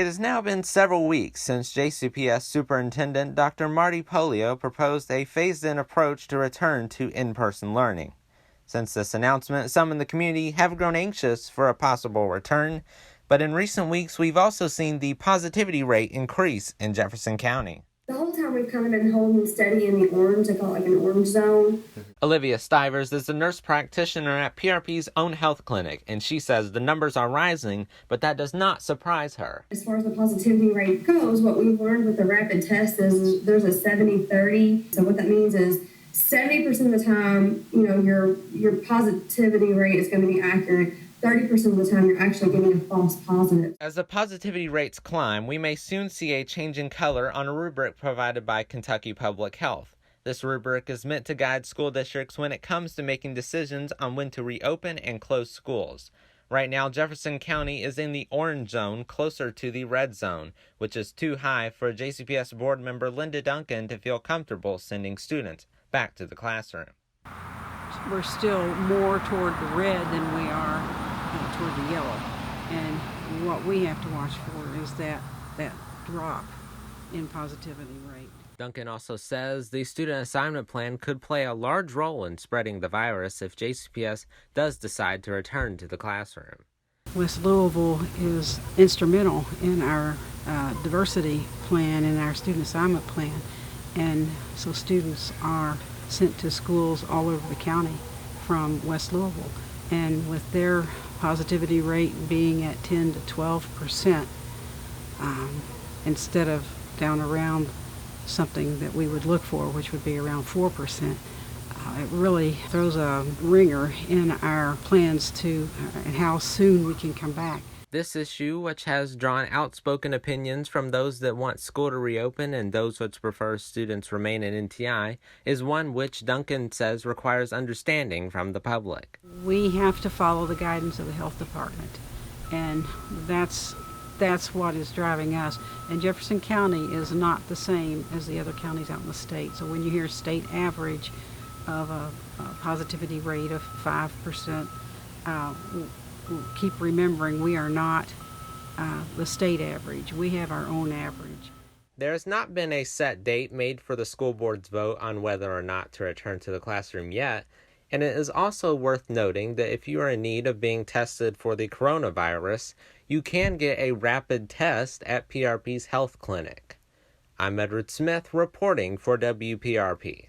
It has now been several weeks since JCPS Superintendent Dr. Marty Polio proposed a phased-in approach to return to in-person learning. Since this announcement, some in the community have grown anxious for a possible return, but in recent weeks we've also seen the positivity rate increase in Jefferson County. The whole time we've kind of been holding steady in the orange, I call it like an orange zone. Olivia Stivers is a nurse practitioner at PRP's own health clinic, and she says the numbers are rising, but that does not surprise her. As far as the positivity rate goes, what we've learned with the rapid test is there's a 70-30. So what that means is 70% of the time, your positivity rate is going to be accurate. 30% of the time, you're actually getting a false positive. As the positivity rates climb, we may soon see a change in color on a rubric provided by Kentucky Public Health. This rubric is meant to guide school districts when it comes to making decisions on when to reopen and close schools. Right now, Jefferson County is in the orange zone, closer to the red zone, which is too high for JCPS board member Linda Duncan to feel comfortable sending students back to the classroom. We're still more toward the red than we are toward the yellow, and what we have to watch for is that drop in positivity rate. Duncan also says the student assignment plan could play a large role in spreading the virus if JCPS does decide to return to the classroom. West Louisville is instrumental in our diversity plan and our student assignment plan, and so students are sent to schools all over the county from West Louisville, and with their positivity rate being at 10 to 12%, instead of down around something that we would look for, which would be around 4%. It really throws a ringer in our plans and how soon we can come back. This issue, which has drawn outspoken opinions from those that want school to reopen and those which prefer students remain in NTI, is one which Duncan says requires understanding from the public. We have to follow the guidance of the health department, and that's what is driving us. And Jefferson County is not the same as the other counties out in the state. So when you hear state average of a positivity rate of 5%, keep remembering we are not the state average. We have our own average. There has not been a set date made for the school board's vote on whether or not to return to the classroom yet, and it is also worth noting that if you are in need of being tested for the coronavirus, you can get a rapid test at PRP's health clinic. I'm Edward Smith reporting for WPRP.